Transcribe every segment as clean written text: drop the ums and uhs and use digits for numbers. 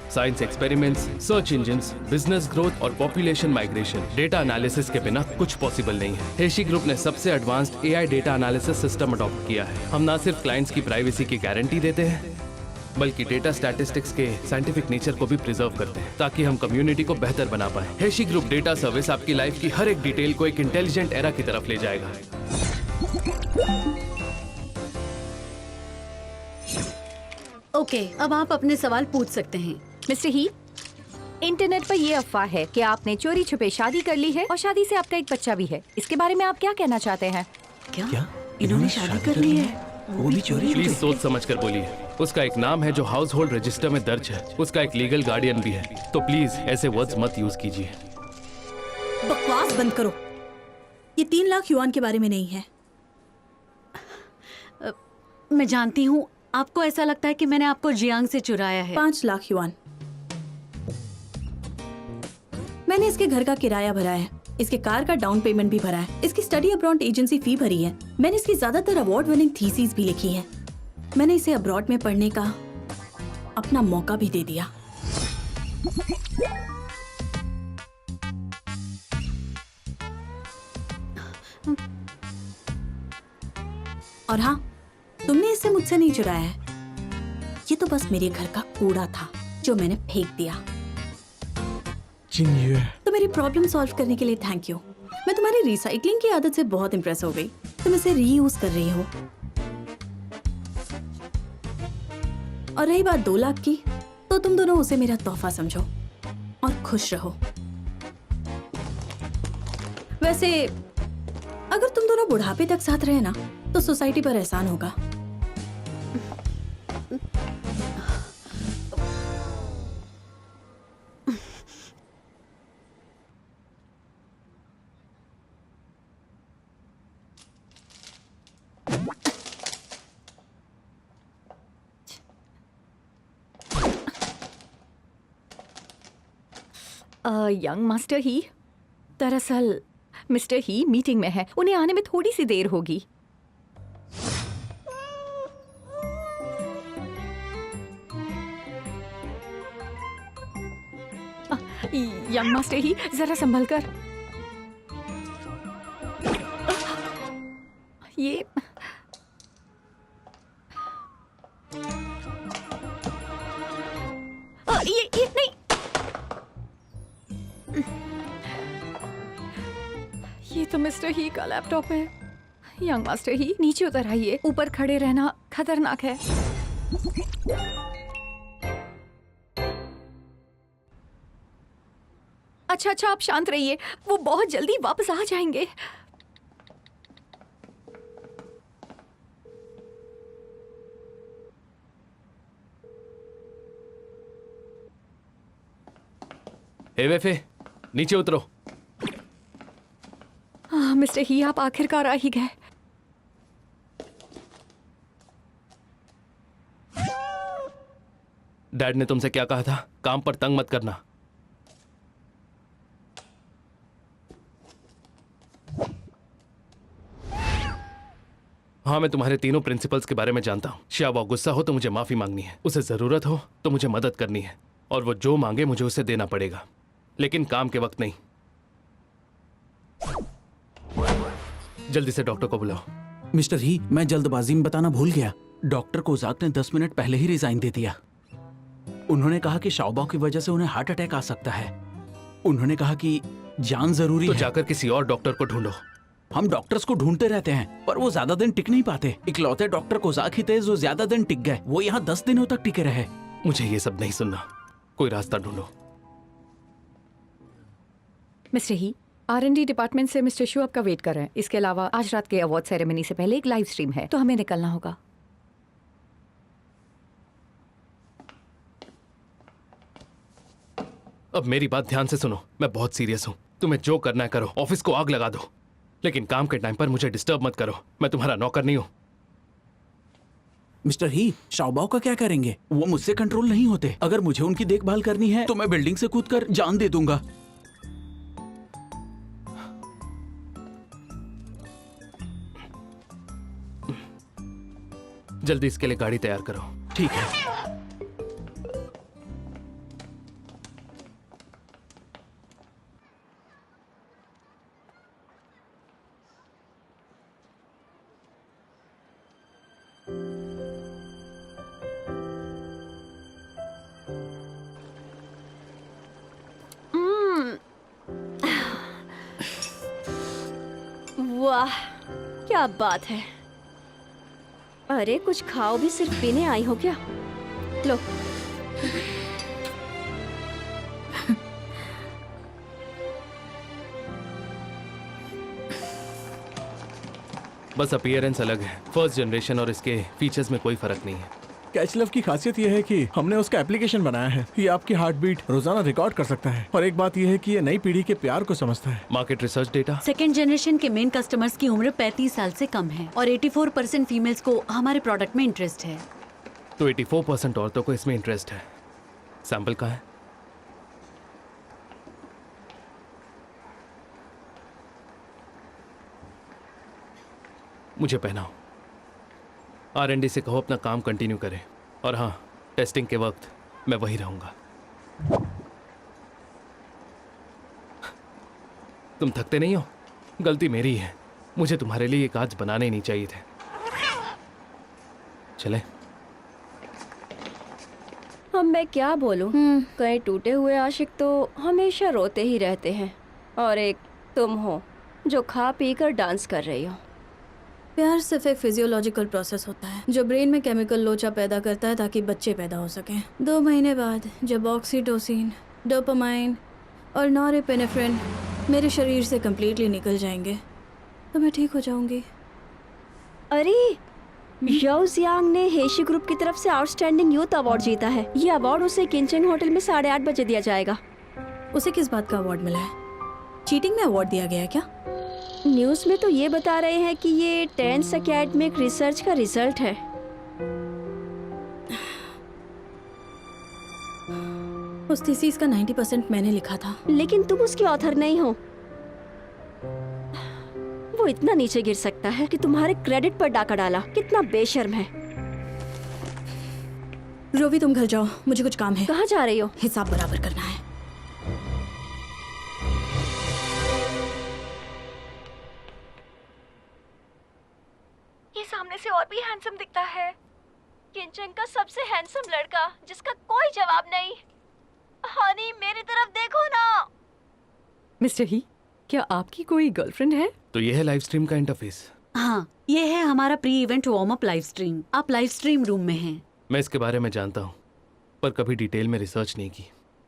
Science experiments, search engines, business growth और population migration. Data analysis के बिना कुछ पॉसिबल नहीं है। हेशी ग्रुप ने सबसे advanced AI data analysis system adopt किया है। हम ना सिर्फ क्लाइंट्स की प्राइवेसी की गारंटी देते हैं, बल्कि डेटा स्टैटिस्टिक्स के साइंटिफिक नेचर को भी प्रिजर्व करते हैं, ताकि हम कम्युनिटी को बेहतर बना पाए। हेशी ग्रुप डेटा सर्विस आपकी लाइफ की हर एक डिटेल को एक इंटेलिजेंट एरा की तरफ ले जाएगा। ओके, अब आप अपने सवाल पूछ सकते हैं। मिस्टर ही, इंटरनेट पर ये अफवाह है कि आपने चोरी छुपे शादी कर ली है और शादी से आपका एक बच्चा भी है। इसके बारे में आप क्या कहना चाहते हैं? क्या? इन्होंने शादी कर ली है? वो भी चोरी? प्लीज सोच समझ कर बोलिए। उसका एक नाम है जो हाउस होल्ड रजिस्टर में दर्ज है। उसका एक लीगल गार्डियन भी है। तो प्लीज ऐसे वर्ड्स मत यूज कीजिए। बकवास बंद करो। ये 3 लाख युआन के बारे में नहीं है। मैं जानती हूँ, आपको ऐसा लगता है कि मैंने आपको जियांग से चुराया है। 5 लाख युआन। मैंने इसके घर का किराया भरा है, इसके कार का डाउन पेमेंट भी भरा है, इसकी स्टडी अब्रॉड एजेंसी फी भरी है, मैंने इसकी ज्यादातर अवार्ड विनिंग थीसिस भी लिखी है। मैंने इसे अब्रॉड में पढ़ने का अपना मौका भी दे दिया। और हाँ, तुमने इसे मुझसे नहीं चुराया है। ये तो बस मेरे घर का कूड़ा था जो मैंने फेंक दिया। तो मेरी प्रॉब्लम सॉल्व करने के लिए थैंक यू। मैं तुम्हारी रिसाइकलिंग की आदत से बहुत इम्प्रेस हो गई। तुम इसे रीयूज कर रही हो। और रही बात 2 लाख की, तो तुम दोनों उसे मेरा तोहफा समझो और खुश रहो। वैसे अगर तुम दोनों बुढ़ापे तक साथ रहे ना, तो सोसाइटी पर एहसान होगा। यंग मास्टर ही, दरअसल मिस्टर ही मीटिंग में है, उन्हें आने में थोड़ी सी देर होगी। यंग मास्टर ही, जरा संभल कर। ये नहीं। ये तो मिस्टर ही का लैपटॉप है। यंग मास्टर ही, नीचे उतर आइए। ऊपर खड़े रहना खतरनाक है। अच्छा, आप शांत रहिए, वो बहुत जल्दी वापस आ जाएंगे। वेफे, नीचे उतरो। मिस्टर ही, आप आखिरकार आ ही गए। डैड ने तुमसे क्या कहा था? काम पर तंग मत करना। हाँ, मैं तुम्हारे तीनों प्रिंसिपल्स के बारे में जानता हूँ। शावा गुस्सा हो तो मुझे माफी मांगनी है, उसे जरूरत हो तो मुझे मदद करनी है, और वो जो मांगे मुझे उसे देना पड़ेगा, लेकिन काम के वक्त नहीं। जल्दी से डॉक्टर को बुलाओ। मिस्टर ही, मैं जल्दबाजी में बताना भूल गया। डॉक्टर कोजाक ने 10 मिनट पहले ही रिजाइन दे दिया। उन्होंने कहा कि शाओबाओ की वजह से उन्हें हार्ट अटैक आ सकता है। उन्होंने कहा कि जान जरूरी तो है। जाकर किसी और डॉक्टर को ढूंढो। हम डॉक्टर्स को ढूंढते रहते हैं, पर वो ज्यादा दिन टिक नहीं पाते। इकलौते डॉक्टर कोजाक ही थे जो ज्यादा दिन टिक गए। वो यहाँ 10 दिनों तक टिके रहे। मुझे ये सब नहीं सुनना, कोई रास्ता ढूंढो। मिस्टर ही, R&D डिपार्टमेंट से मिस्टर शू आपका वेट कर रहे हैं। इसके अलावा आज रात के अवार्ड सेरेमनी से पहले एक लाइव स्ट्रीम है, तो हमें निकलना होगा। अब मेरी बात ध्यान से सुनो, मैं बहुत सीरियस हूँ। तुम्हें जो करना है करो, ऑफिस को आग लगा दो, लेकिन काम के टाइम पर मुझे डिस्टर्ब मत करो। मैं तुम्हारा नौकर नहीं हूँ। मिस्टर ही, शाओबाओ का क्या करेंगे? वो मुझसे कंट्रोल नहीं होते। अगर मुझे उनकी देखभाल करनी है तो मैं बिल्डिंग से कूदकर जान दे दूंगा। जल्दी इसके लिए गाड़ी तैयार करो। ठीक है। वाह, क्या बात है। अरे कुछ खाओ भी, सिर्फ पीने आई हो क्या? लो। बस अपीयरेंस अलग है। फर्स्ट जनरेशन और इसके फीचर्स में कोई फर्क नहीं है। कैचलव की खासियत यह है कि हमने उसका एप्लीकेशन बनाया है। ये आपकी हार्ट बीट रोजाना रिकॉर्ड कर सकता है। और एक बात यह है कि ये नई पीढ़ी के प्यार को समझता है। Market research data, second generation के मेन कस्टमर्स की उम्र 35 साल से कम है और 84% फीमेल्स को हमारे प्रोडक्ट में इंटरेस्ट है। तो 84% औरतों को इसमें इंटरेस्ट है। सैंपल कहाँ है? मुझे पहनाओ। R&D से कहो अपना काम कंटिन्यू करें। और हाँ, टेस्टिंग के वक्त मैं वही रहूंगा। तुम थकते नहीं हो? गलती मेरी है। मुझे तुम्हारे लिए ये काज बनाने नहीं चाहिए थे। चले। अब मैं क्या बोलूं? कई टूटे हुए आशिक तो हमेशा रोते ही रहते हैं, और एक तुम हो जो खा पी कर डांस कर रही हो। प्यार सिर्फ एक फिजियोलॉजिकल प्रोसेस होता है जो ब्रेन में केमिकल लोचा पैदा करता है ताकि बच्चे पैदा हो सकें। 2 महीने बाद जब ऑक्सीटोसिन, डोपामाइन और नॉरएपिनेफ्रिन मेरे शरीर से कम्प्लीटली निकल जाएंगे तो मैं ठीक हो जाऊंगी। अरे याओ जियांग ने हेशी ग्रुप की तरफ से आउटस्टैंडिंग यूथ अवार्ड जीता है। ये अवार्ड उसे किंचेंग होटल में 8:30 बजे दिया जाएगा। उसे किस बात का अवार्ड मिला है? चीटिंग में अवार्ड दिया गया है क्या? न्यूज़ में तो ये बता रहे हैं कि ये 10th एकेडमिक रिसर्च का रिजल्ट है। उस थीसिस का 90% मैंने लिखा था। लेकिन तुम उसकी ऑथर नहीं हो। वो इतना नीचे गिर सकता है कि तुम्हारे क्रेडिट पर डाका डाला। कितना बेशर्म है। रोवी तुम घर जाओ, मुझे कुछ काम है। कहाँ जा रही हो? हिसाब बराबर करना है। ये सामने से और भी हैंडसम दिखता है। किंचन का सबसे हैंडसम लड़का जिसका कोई जवाब नहीं। हनी मेरी तरफ देखो ना। मिस्टर ही, क्या आपकी कोई गर्लफ्रेंड है? तो ये है लाइव स्ट्रीम का इंटरफेस। हाँ, ये है हमारा pre event warm up live stream. आप लाइव स्ट्रीम रूम में हैं। मैं इसके बारे में जानता हूँ, पर कभी डिटेल में रिसर्च नहीं की।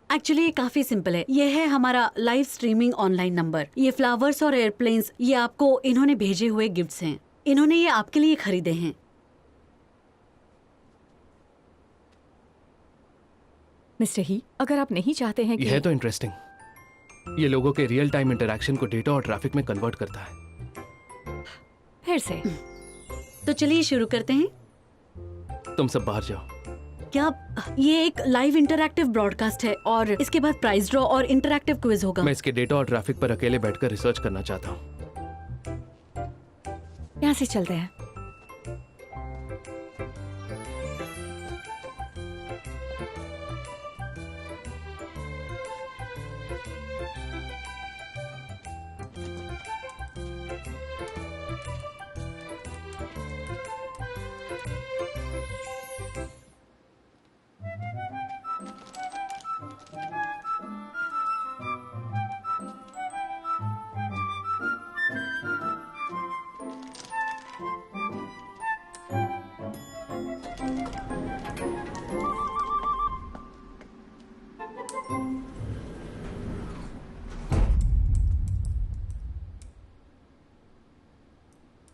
एक्चुअली ये काफी सिंपल है। ये है हमारा लाइव स्ट्रीमिंग ऑनलाइन नंबर। ये फ्लावर्स और एयरप्लेन्स ये आपको इन्होंने भेजे हुए गिफ्ट्स हैं। इन्होंने ये आपके लिए खरीदे हैं। मिस्टर ही, अगर आप नहीं चाहते हैं कि ये है तो इंटरेस्टिंग। ये लोगों के रियल टाइम इंटरैक्शन को डेटा और ट्रैफिक में कन्वर्ट करता है। फिर से तो चलिए शुरू करते हैं। तुम सब बाहर जाओ। क्या ये एक लाइव इंटरैक्टिव ब्रॉडकास्ट है और इसके बाद प्राइज ड्रॉ और इंटरैक्टिव क्विज होगा। मैं इसके डेटा और ट्रैफिक पर अकेले बैठकर रिसर्च करना चाहता हूँ। यहाँ से चलते हैं।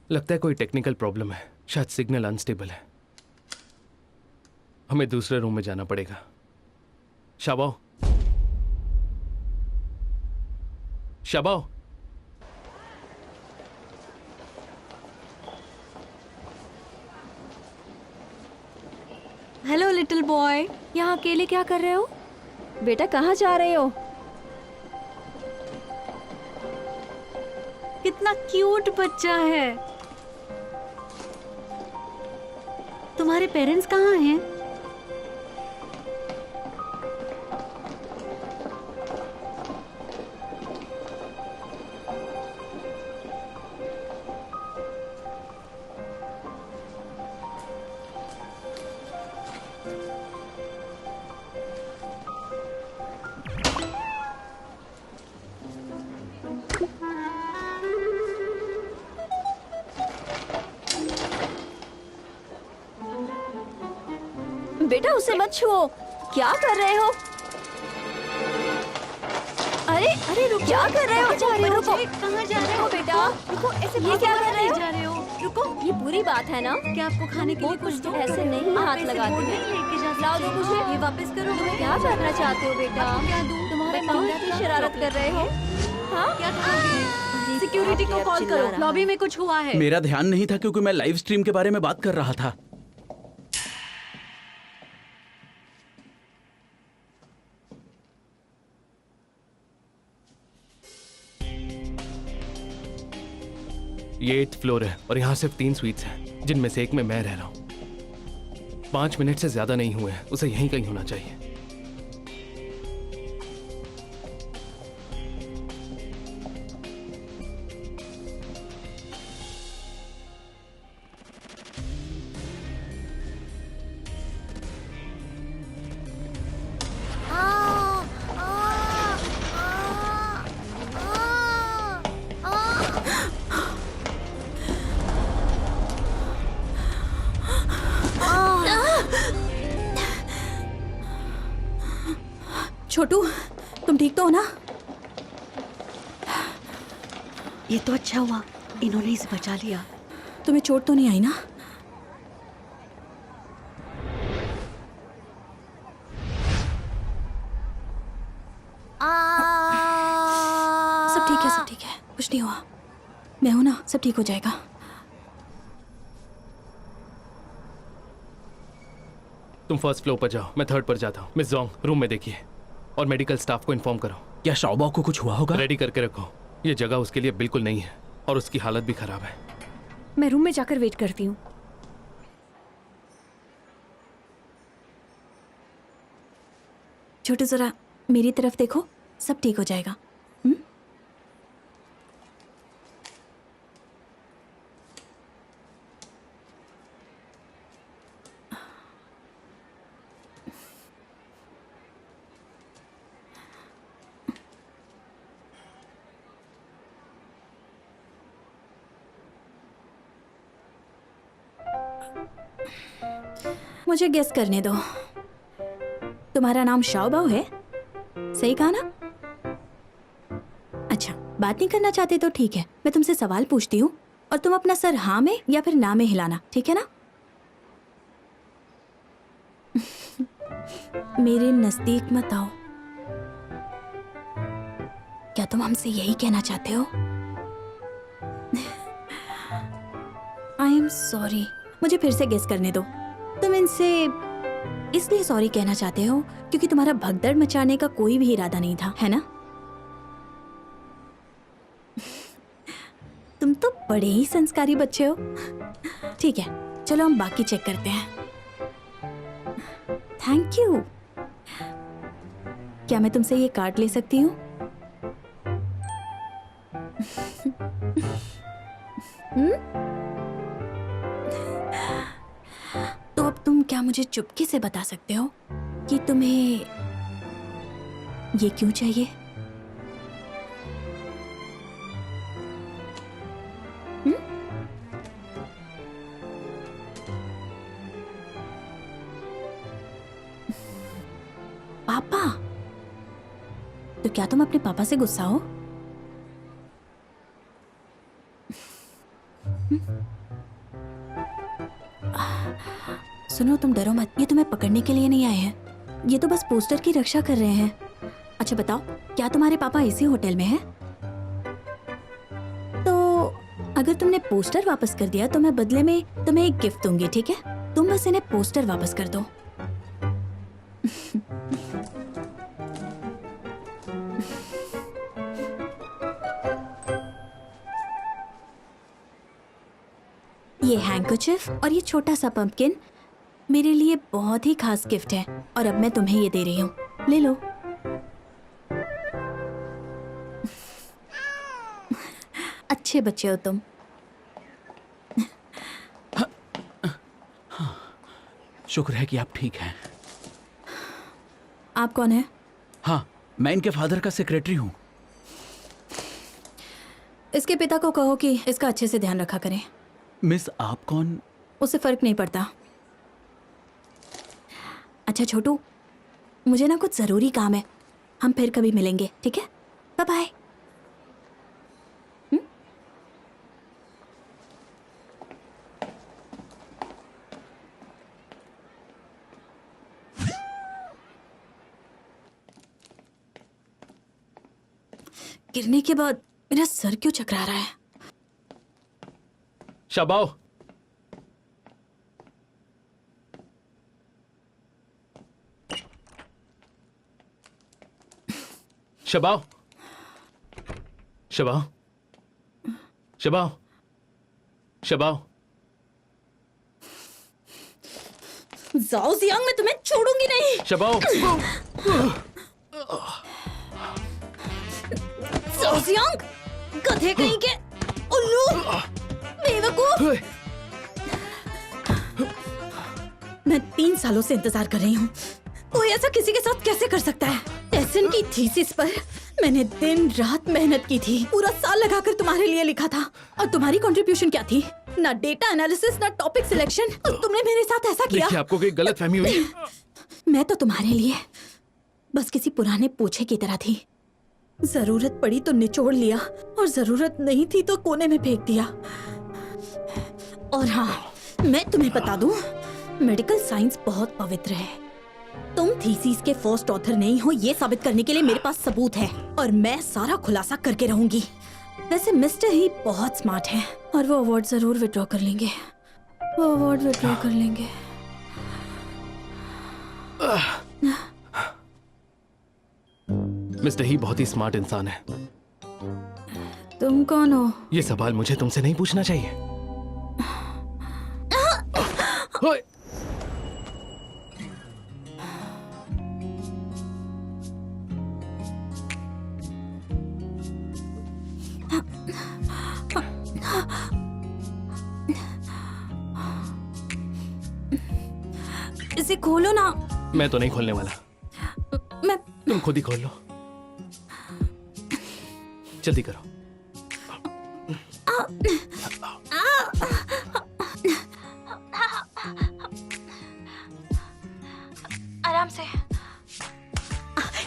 लगता है कोई टेक्निकल प्रॉब्लम है। शायद सिग्नल अनस्टेबल है। हमें दूसरे रूम में जाना पड़ेगा। शाबाओ, शाबाओ। Hello little boy. यहाँ अकेले क्या कर रहे हो? बेटा कहाँ जा रहे हो? कितना क्यूट बच्चा है। तुम्हारे पेरेंट्स कहाँ हैं? बेटा उसे मत छुओ। क्या कर रहे हो? अरे अरे रुको, क्या कर रहे हो? जा रहे हो? रुको, कहाँ जा रहे हो बेटा रुको, ऐसे ये क्या कर रहे हो? जा रहे हो? रुको, ये बुरी बात है ना। क्या आपको खाने के लिए बहुत कुछ मुश्किल दो? ऐसे नहीं आप हाथ ऐसे लगाते बोर्ड हैं। नहीं लेके जा लाओ सकते। दो मुझे। ये वापस करो। तुम क्या करना चाहते हो बेटा? क्या दूं? तुम्हारे बताओ, पाँव की शरारत कर रहे हो? हाँ, क्या करोगे? सिक्योरिटी को कॉल करो, लॉबी में कुछ हुआ है। मेरा ध्यान नहीं था क्योंकि मैं लाइव स्ट्रीम के बारे में बात कर रहा था। ये 8th फ्लोर है और यहाँ सिर्फ 3 स्वीट्स हैं, जिनमें से एक में मैं रह रहा हूँ। 5 मिनट से ज्यादा नहीं हुए हैं, उसे यहीं कहीं होना चाहिए। छोटू, तुम ठीक तो हो ना? ये तो अच्छा हुआ, इन्होंने इसे बचा लिया। तुम्हें चोट तो नहीं आई ना? सब ठीक है, सब ठीक है, कुछ नहीं हुआ। मैं हूं ना, सब ठीक हो जाएगा। तुम 1st फ्लोर पर जाओ, मैं 3rd पर जाता हूँ। मिस जोंग, रूम में देखिए और मेडिकल स्टाफ को इन्फॉर्म करो। क्या शाओबाओ को कुछ हुआ होगा? रेडी करके रखो, ये जगह उसके लिए बिल्कुल नहीं है और उसकी हालत भी खराब है। मैं रूम में जाकर वेट करती हूँ। छोटू जरा मेरी तरफ देखो, सब ठीक हो जाएगा। हुँ? मुझे गेस करने दो। तुम्हारा नाम शाओबाओ है? सही कहा ना? अच्छा, बात नहीं करना चाहते तो ठीक है, मैं तुमसे सवाल पूछती हूँ और तुम अपना सर हाँ में या फिर ना में हिलाना, ठीक है ना? मेरे नजदीक मत आओ। क्या तुम हमसे यही कहना चाहते हो? आई एम सॉरी, मुझे फिर से गेस करने दो। तुम इनसे इसलिए सॉरी कहना चाहते हो क्योंकि तुम्हारा भगदड़ मचाने का कोई भी इरादा नहीं था, है ना? तुम तो बड़े ही संस्कारी बच्चे हो। ठीक है, चलो हम बाकी चेक करते हैं। Thank you. क्या मैं तुमसे ये कार्ड ले सकती हूँ? तो अब तुम क्या मुझे चुपके से बता सकते हो कि तुम्हें ये क्यों चाहिए? पापा? तो क्या तुम अपने पापा से गुस्सा हो? सुनो, तुम डरो मत, ये तुम्हें पकड़ने के लिए नहीं आए हैं। ये तो बस पोस्टर की रक्षा कर रहे हैं। अच्छा बताओ, क्या तुम्हारे पापा इसी होटल में हैं? तो अगर तुमने पोस्टर वापस कर दिया तो मैं बदले में तुम्हें एक गिफ्ट दूंगी, ठीक है? तुम बस इन्हें पोस्टर वापस कर दो। ये हैंकरचिफ और ये छोटा सा पंपकिन मेरे लिए बहुत ही खास गिफ्ट है और अब मैं तुम्हें ये दे रही हूँ। ले लो। अच्छे बच्चे हो तुम। शुक्र है कि आप ठीक हैं। आप कौन है? हाँ, मैं इनके फादर का सेक्रेटरी हूँ। इसके पिता को कहो कि इसका अच्छे से ध्यान रखा करें। मिस, आप कौन? उसे फर्क नहीं पड़ता। अच्छा छोटू, मुझे ना कुछ जरूरी काम है, हम फिर कभी मिलेंगे, ठीक है? Bye bye. गिरने के बाद मेरा सर क्यों चकरा रहा है? शबाओ, शबाओ, शबाओ, शबाओ, शबाओ। जाओ जियांग, मैं तुम्हें छोड़ूंगी नहीं। शबाओ, जाओ जियांग, गधे कहीं के, उल्लू, बेवकूफ। मैं 3 सालों से इंतजार कर रही हूँ। कोई ऐसा किसी के साथ कैसे कर सकता है? टेसन की थीसिस पर मैंने दिन रात मेहनत की थी, पूरा साल लगाकर तुम्हारे लिए लिखा था। और तुम्हारी कंट्रीब्यूशन क्या थी? ना डेटा एनालिसिस, ना टॉपिक सिलेक्शन, और तुमने मेरे साथ ऐसा किया। देखिए, आपको कोई गलतफहमी हुई। मैं तो तुम्हारे लिए बस किसी पुराने पूछे की तरह थी। जरूरत पड़ी तो निचोड़ लिया, और जरूरत नहीं थी तो कोने में फेंक दिया। और हाँ, मैं तुम्हें बता दूं, मेडिकल साइंस बहुत पवित्र है। तुम थीसिस के फर्स्ट ऑथर नहीं हो, ये साबित करने के लिए मेरे पास सबूत है, और मैं सारा खुलासा करके रहूंगी। वैसे मिस्टर ही बहुत स्मार्ट है, और वो अवार्ड जरूर विड्रॉ कर लेंगे। वो अवार्ड विड्रॉ कर लेंगे। मिस्टर ही बहुत ही स्मार्ट इंसान है। तुम कौन हो? ये सवाल मुझे तुमसे नहीं पूछना चाहिए। ओए! इसे खोलो ना। मैं तो नहीं खोलने वाला, मैं तुम खुद ही खोल लो। जल्दी करो। आराम से।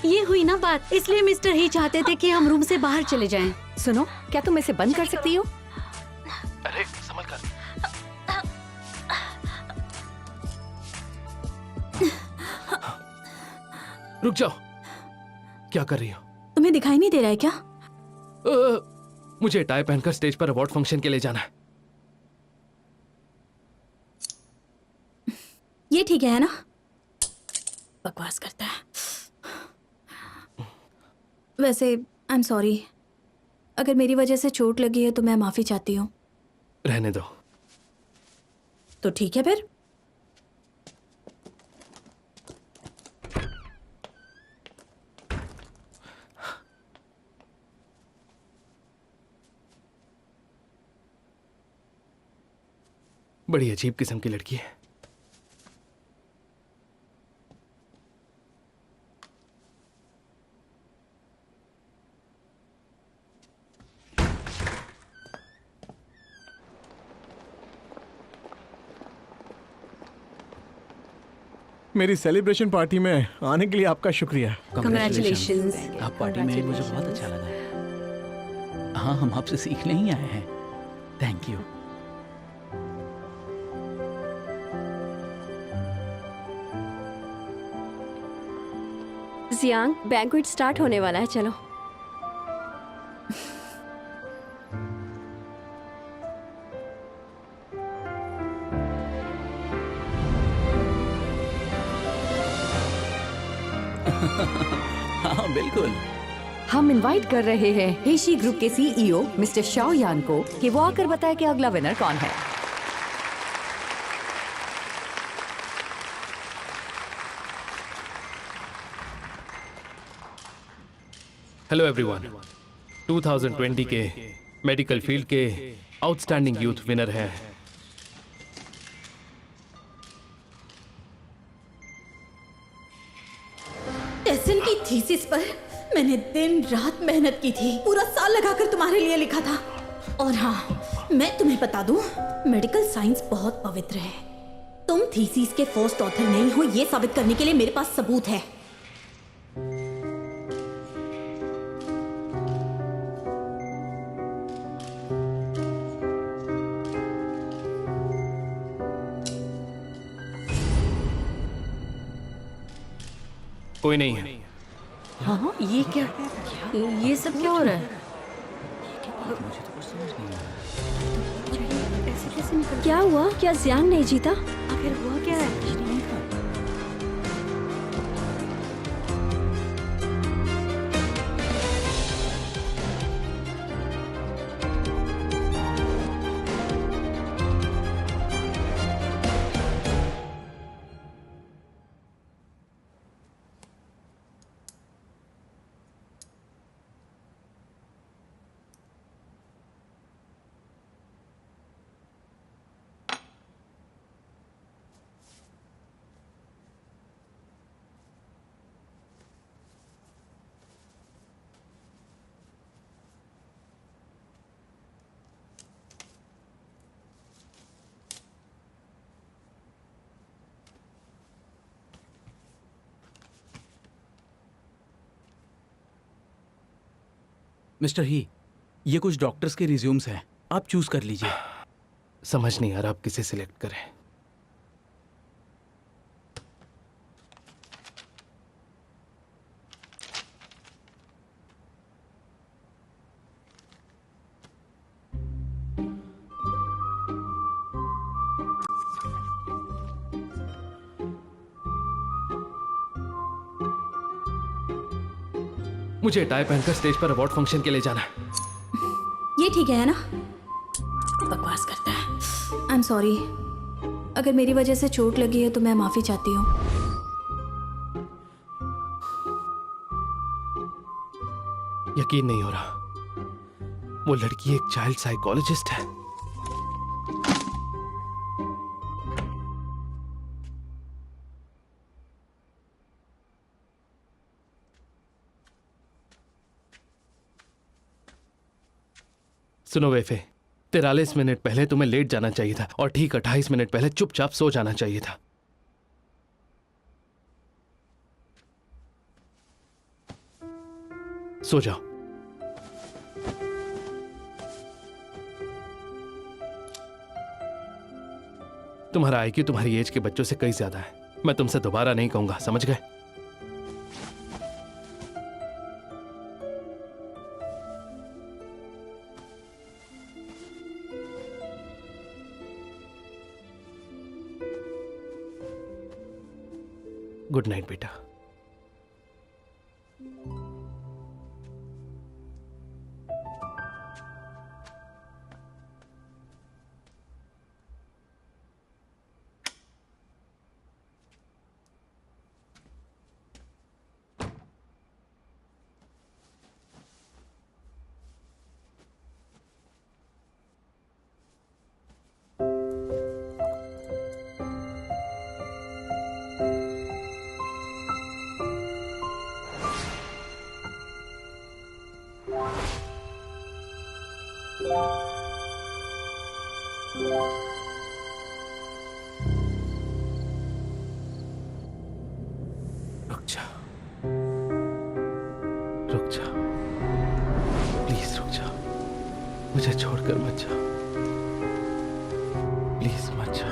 ये हुई ना बात, इसलिए मिस्टर ही चाहते थे कि हम रूम से बाहर चले जाएं। सुनो, क्या तुम इसे बंद कर सकती हो? अरे संभल कर। रुक जाओ, क्या कर रही हो? तुम्हें दिखाई नहीं दे रहा है क्या? मुझे टाई पहनकर स्टेज पर अवार्ड फंक्शन के लिए जाना है। ये ठीक है ना? बकवास करता है। वैसे आई एम सॉरी, अगर मेरी वजह से चोट लगी है तो मैं माफी चाहती हूँ। रहने दो। तो ठीक है फिर। बड़ी अजीब किस्म की लड़की है। मेरी सेलिब्रेशन पार्टी में आने के लिए आपका शुक्रिया। Congratulations. आप पार्टी में आए, मुझे बहुत अच्छा लगा। हाँ, हम आपसे सीखने ही आए हैं। Thank you. Jiang, banquet start होने वाला है, चलो। हाँ बिल्कुल। हम इनवाइट कर रहे हैं हेशी ग्रुप के सीईओ मिस्टर शाओ यान को कि वो आकर बताए कि अगला विनर कौन है। हेलो एवरीवन, 2020 के मेडिकल फील्ड के आउटस्टैंडिंग यूथ विनर हैं टेसन की थीसिस पर मैंने दिन रात मेहनत की थी, पूरा साल लगाकर तुम्हारे लिए लिखा था। और हाँ, मैं तुम्हें बता दूं, मेडिकल साइंस बहुत पवित्र है। तुम थीसिस के फर्स्ट ऑथर नहीं हो, ये साबित करने के लिए मेरे पास सबूत है। कोई नहीं है। हाँ, ये क्या, ये सब क्या हो रहा है? ऐसे कैसे निकल, क्या हुआ? क्या जियांग नहीं जीता? आखिर हुआ क्या है? मिस्टर ही, ये कुछ डॉक्टर्स के रिज्यूम्स हैं, आप चूज कर लीजिए। समझ नहीं आ रहा आप किसे सिलेक्ट करें। मुझे टाई पहनकर स्टेज पर अवार्ड फंक्शन के लिए जाना है। ये ठीक है ना? बकवास करता है। आई एम सॉरी, अगर मेरी वजह से चोट लगी है तो मैं माफी चाहती हूँ। यकीन नहीं हो रहा, वो लड़की एक चाइल्ड साइकोलॉजिस्ट है। सुनो वेफे, 43 मिनट पहले तुम्हें लेट जाना चाहिए था और ठीक 28 मिनट पहले चुपचाप सो जाना चाहिए था। सो जाओ। तुम्हारा IQ तुम्हारी एज के बच्चों से कई ज्यादा है। मैं तुमसे दोबारा नहीं कहूंगा, समझ गए? गुड नाइट बेटा। रुक जा, रुक जा, प्लीज रुक जा, मुझे छोड़कर मत जा, प्लीज मत जा।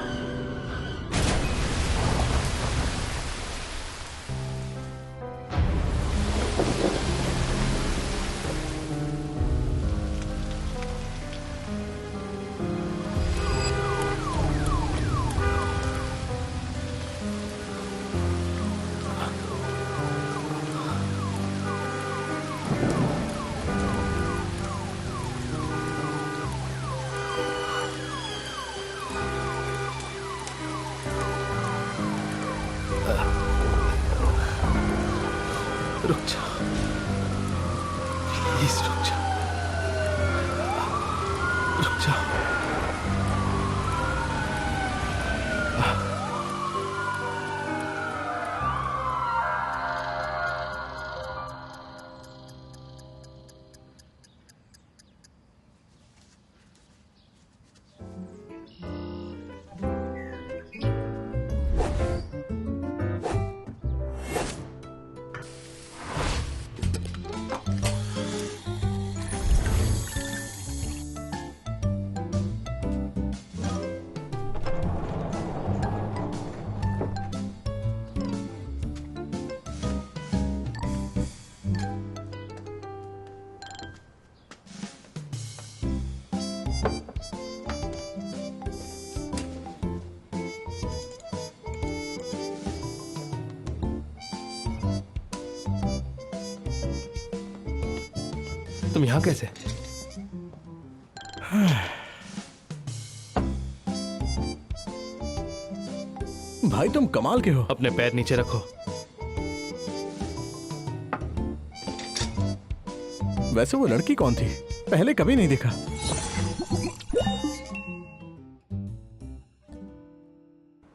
रुक जा, प्लीज रुक जा, रुक जा। तुम यहाँ कैसे? भाई तुम कमाल के हो। अपने पैर नीचे रखो। वैसे वो लड़की कौन थी? पहले कभी नहीं देखा।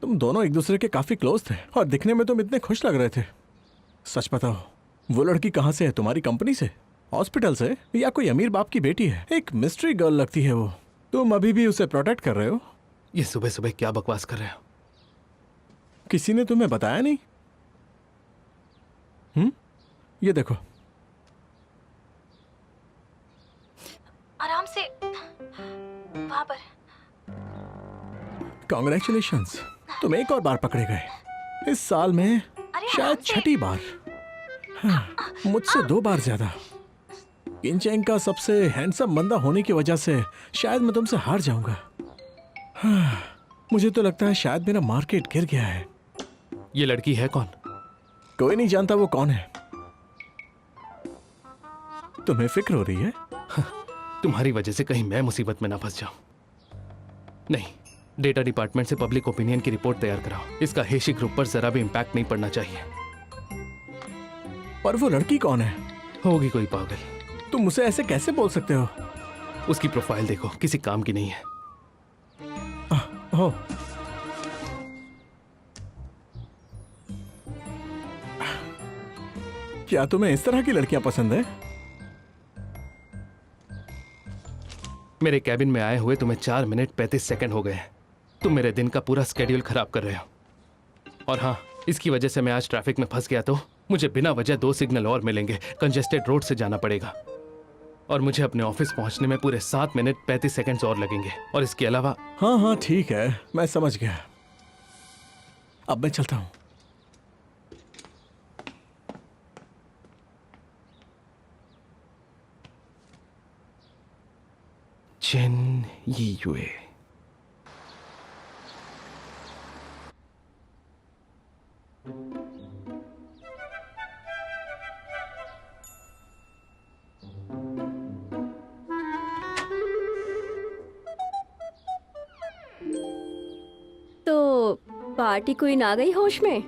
तुम दोनों एक दूसरे के काफी क्लोज थे और दिखने में तुम इतने खुश लग रहे थे। सच बताओ, वो लड़की कहाँ से है? तुम्हारी कंपनी से, हॉस्पिटल से, या कोई अमीर बाप की बेटी है? एक मिस्ट्री गर्ल लगती है वो। तुम अभी भी उसे प्रोटेक्ट कर रहे हो? ये सुबह सुबह क्या बकवास कर रहे हो? किसी ने तुम्हें बताया नहीं? ये देखो। आराम से, वहां पर। कॉन्ग्रेचुलेशंस, तुम एक और बार पकड़े गए। इस साल में शायद छठी बार। हाँ, मुझसे 2 बार ज्यादा। किंचेंग का सबसे हैंडसम बंदा होने की वजह से शायद मैं तुमसे हार जाऊंगा। हाँ, मुझे तो लगता है शायद मेरा मार्केट गिर गया है। ये लड़की है कौन? कोई नहीं जानता वो कौन है। तुम्हें फिक्र हो रही है? तुम्हारी वजह से कहीं मैं मुसीबत में ना फंस जाऊं। नहीं, डेटा डिपार्टमेंट से पब्लिक ओपिनियन की रिपोर्ट तैयार कराओ। इसका हेशी ग्रुप पर जरा भी इम्पैक्ट नहीं पड़ना चाहिए। पर वो लड़की कौन है? होगी कोई पागल। तुम उसे ऐसे कैसे बोल सकते हो? उसकी प्रोफाइल देखो, किसी काम की नहीं है। हो, क्या तुम्हें इस तरह की लड़कियां पसंद है? मेरे कैबिन में आए हुए तुम्हें 4 मिनट 35 सेकंड हो गए हैं। तुम मेरे दिन का पूरा स्केड्यूल खराब कर रहे हो। और हाँ, इसकी वजह से मैं आज ट्रैफिक में फंस गया तो मुझे बिना वजह 2 सिग्नल और मिलेंगे। कंजेस्टेड रोड से जाना पड़ेगा और मुझे अपने ऑफिस पहुंचने में पूरे 7 मिनट 35 सेकंड्स और लगेंगे। और इसके अलावा हाँ हाँ ठीक है, मैं समझ गया। अब मैं चलता हूँ। चेन यीयुए। तो पार्टी क्वीन आ गई होश में?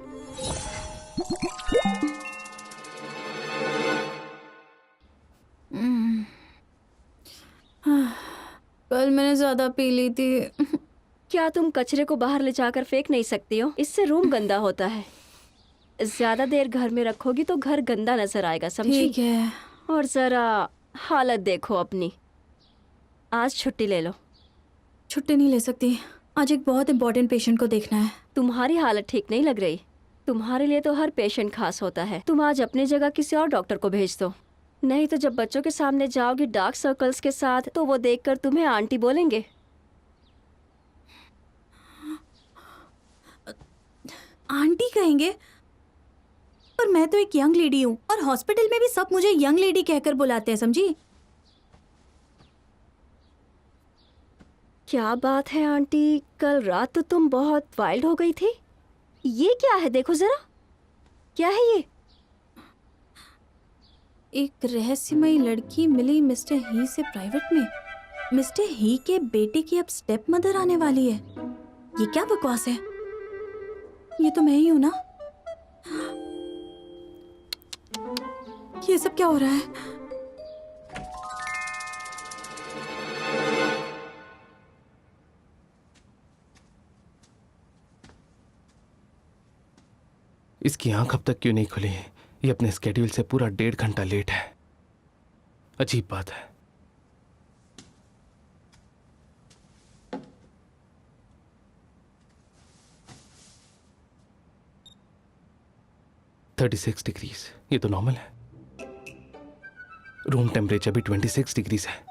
कल मैंने ज्यादा पी ली थी। क्या तुम कचरे को बाहर ले जाकर फेंक नहीं सकती हो? इससे रूम गंदा होता है। ज्यादा देर घर में रखोगी तो घर गंदा नजर आएगा, समझी? ठीक है। और जरा हालत देखो अपनी। आज छुट्टी ले लो। छुट्टी नहीं ले सकती, आज एक बहुत इंपॉर्टेंट पेशेंट को देखना है। तुम्हारी हालत ठीक नहीं लग रही। तुम्हारे लिए तो हर पेशेंट खास होता है। तुम आज अपनी जगह किसी और डॉक्टर को भेज दो, नहीं तो जब बच्चों के सामने जाओगी डार्क सर्कल्स के साथ तो वो देखकर तुम्हें आंटी बोलेंगे। आंटी कहेंगे? पर मैं तो एक यंग लेडी हूँ और हॉस्पिटल में भी सब मुझे यंग लेडी कहकर बुलाते हैं, समझी? क्या बात है आंटी, कल रात तो तुम बहुत वाइल्ड हो गई थी। ये क्या है, देखो जरा। क्या है ये? एक रहस्यमयी लड़की मिली मिस्टर ही से प्राइवेट में। मिस्टर ही के बेटे की अब स्टेप मदर आने वाली है। ये क्या बकवास है? ये तो मैं ही हूं ना? ये सब क्या हो रहा है? इसकी आंख अब तक क्यों नहीं खुली? ये अपने स्केड्यूल से पूरा 1.5 घंटा लेट है। अजीब बात है। $36 ये तो नॉर्मल है। रूम टेम्परेचर भी 26 डिग्रीज है।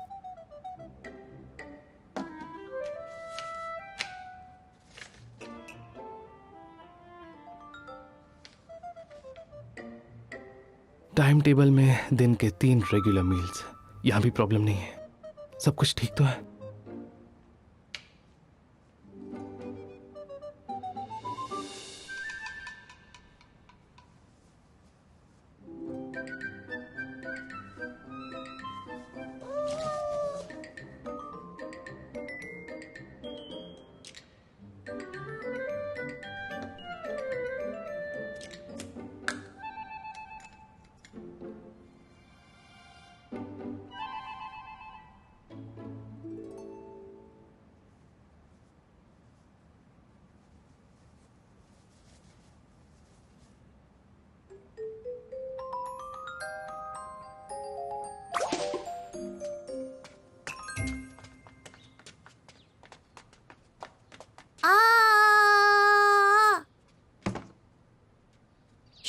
टाइम टेबल में दिन के 3 रेगुलर मील्स। यहां भी प्रॉब्लम नहीं है, सब कुछ ठीक तो है।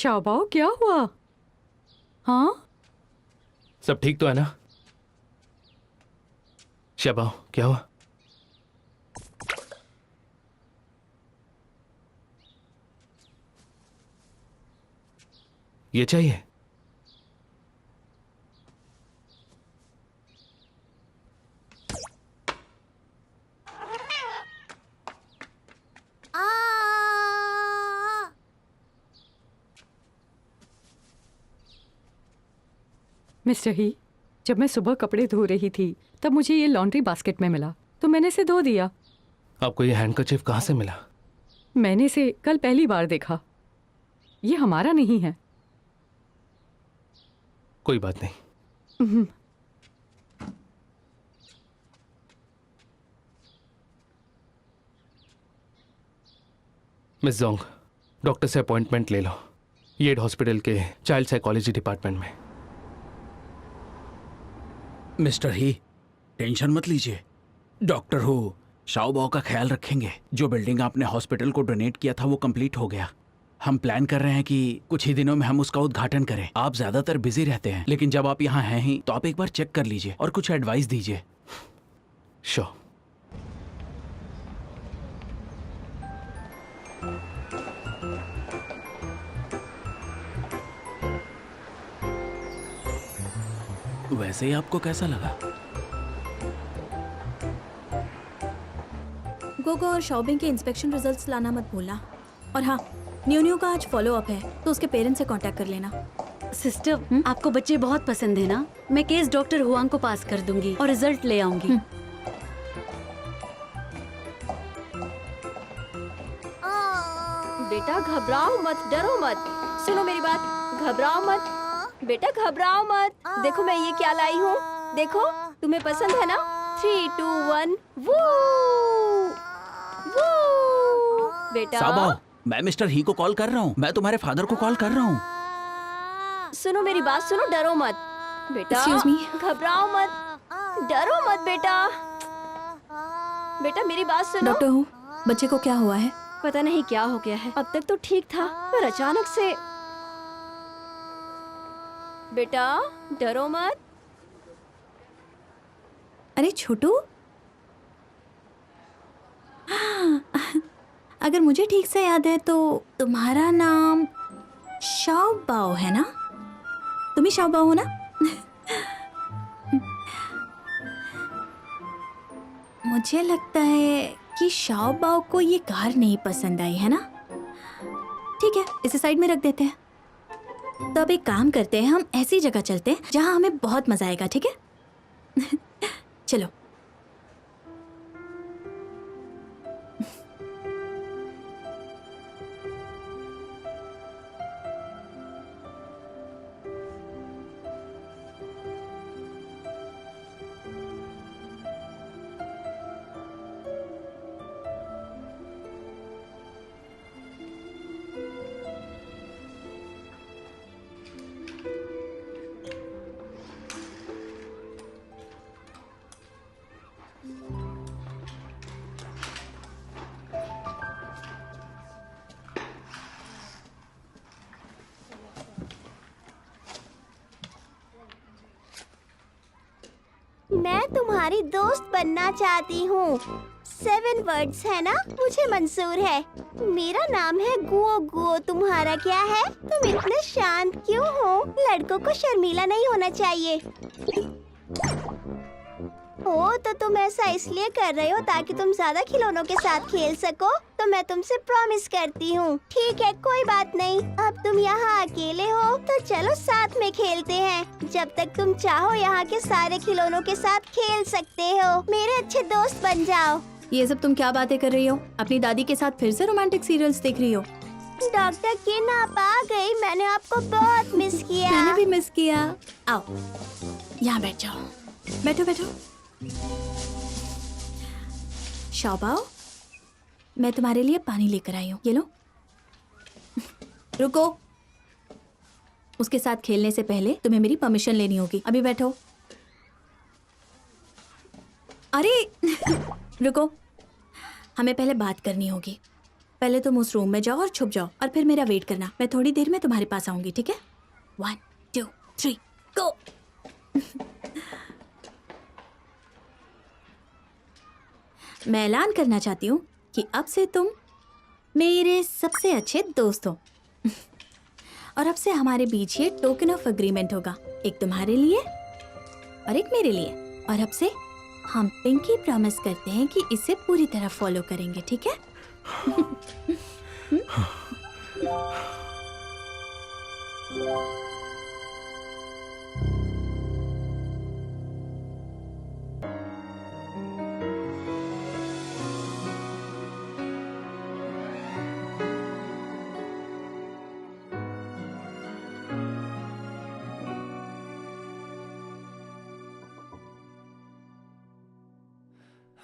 शाबाओ, क्या हुआ? हाँ, सब ठीक तो है ना? शबाओ, क्या हुआ? ये चाहिए? मिस्टर ही, जब मैं सुबह कपड़े धो रही थी तब मुझे ये लॉन्ड्री बास्केट में मिला तो मैंने इसे धो दिया। आपको ये हैंडकरचीफ कहाँ से मिला? मैंने इसे कल पहली बार देखा। ये हमारा नहीं है। कोई बात नहीं। मिस जोंग, डॉक्टर से अपॉइंटमेंट ले लो, येड हॉस्पिटल के चाइल्ड साइकोलॉजी डिपार्टमेंट में। मिस्टर ही, टेंशन मत लीजिए। डॉक्टर हो शाओबाओ का ख्याल रखेंगे। जो बिल्डिंग आपने हॉस्पिटल को डोनेट किया था वो कंप्लीट हो गया। हम प्लान कर रहे हैं कि कुछ ही दिनों में हम उसका उद्घाटन करें। आप ज्यादातर बिजी रहते हैं, लेकिन जब आप यहाँ हैं ही तो आप एक बार चेक कर लीजिए और कुछ एडवाइस दीजिए। श्योर। वैसे ही आपको कैसा लगा? गोगो और शॉपिंग के इंस्पेक्शन रिजल्ट्स लाना मत भूलना। और हाँ, न्यू का आज फॉलो अप है तो उसके पेरेंट्स से कांटेक्ट कर लेना। सिस्टर, आपको बच्चे बहुत पसंद है ना? मैं केस डॉक्टर हुआंग को पास कर दूंगी और रिजल्ट ले आऊंगी। बेटा घबराओ मत, डरो मत, सुनो मेरी बात, घबराओ मत बेटा, घबराओ मत। देखो मैं ये क्या लाई हूँ, देखो तुम्हें पसंद है ना? 3, 2, 1 वो बेटा। शाओबाओ, मैं मिस्टर ही को कॉल कर रहा हूँ। मैं तुम्हारे फादर को कॉल कर रहा हूँ। सुनो मेरी बात, सुनो, डरो मत बेटा, Excuse me? घबराओ मत, डरो मत बेटा। बेटा मेरी बात सुनो। डॉक्टर हूँ, बच्चे को क्या हुआ है? पता नहीं क्या हो गया है, अब तक तो ठीक था पर अचानक से। बेटा डरो मत। अरे छोटू, अगर मुझे ठीक से याद है तो तुम्हारा नाम शाओबाओ है ना? तुम ही शाओबाओ हो ना? मुझे लगता है कि शाओबाओ को ये कार नहीं पसंद आई है ना? ठीक है, इसे साइड में रख देते हैं। तो अब एक काम करते हैं, हम ऐसी जगह चलते हैं जहां हमें बहुत मजा आएगा, ठीक है? चलो। मैं तुम्हारी दोस्त बनना चाहती हूँ। 7 वर्ड्स है ना? मुझे मंजूर है। मेरा नाम है गुओ गुओ, तुम्हारा क्या है? तुम इतने शांत क्यों हो? लड़कों को शर्मीला नहीं होना चाहिए। ओ तो तुम ऐसा इसलिए कर रहे हो ताकि तुम ज्यादा खिलौनों के साथ खेल सको? तो मैं तुमसे प्रॉमिस करती हूँ। ठीक है, कोई बात नहीं। अब तुम यहाँ अकेले हो तो चलो साथ में खेलते हैं। जब तक तुम चाहो यहाँ के सारे खिलौनों के साथ खेल सकते हो। मेरे अच्छे दोस्त बन जाओ। ये सब तुम क्या बातें कर रही हो? अपनी दादी के साथ फिर से रोमांटिक सीरियल्स देख रही हो? डॉक्टर किन आप आ गई, मैंने आपको बहुत मिस किया। मैंने भी मिस किया। आओ, यहाँ बैठ जाओ। बैठो बैठो। शाओबाओ, मैं तुम्हारे लिए पानी लेकर आई हूँ, ये लो। रुको, उसके साथ खेलने से पहले तुम्हें मेरी परमिशन लेनी होगी। अभी बैठो। अरे रुको, हमें पहले बात करनी होगी। पहले तुम उस रूम में जाओ और छुप जाओ और फिर मेरा वेट करना। मैं थोड़ी देर में तुम्हारे पास आऊंगी, ठीक है? 1 2 3 गो। मैं ऐलान करना चाहती हूँ कि अब से तुम मेरे सबसे अच्छे दोस्त हो। और अब से हमारे बीच ये टोकन ऑफ अग्रीमेंट होगा, एक तुम्हारे लिए और एक मेरे लिए। और अब से हम पिंकी प्रॉमिस करते हैं कि इसे पूरी तरह फॉलो करेंगे, ठीक है?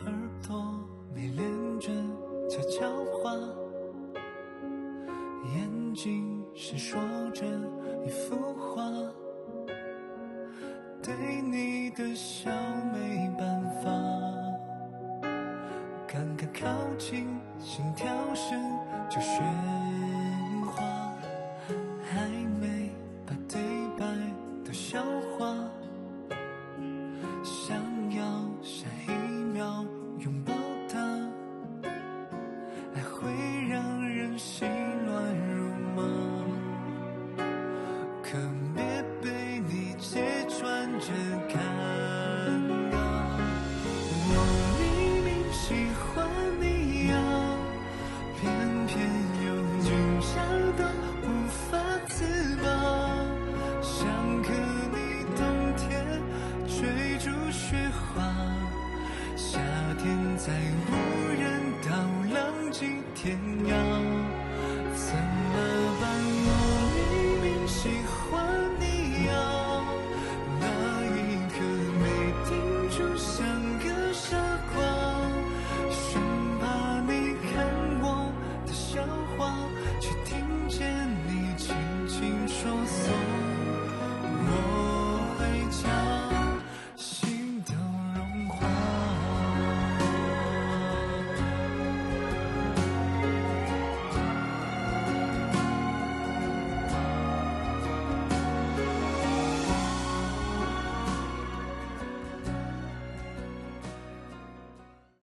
耳朵没连着悄悄话，眼睛是说着一幅画，对你的笑没办法，刚刚靠近，心跳声就喧哗，还没把对白都消化，想要下一秒拥抱他，爱会让人心乱如麻，可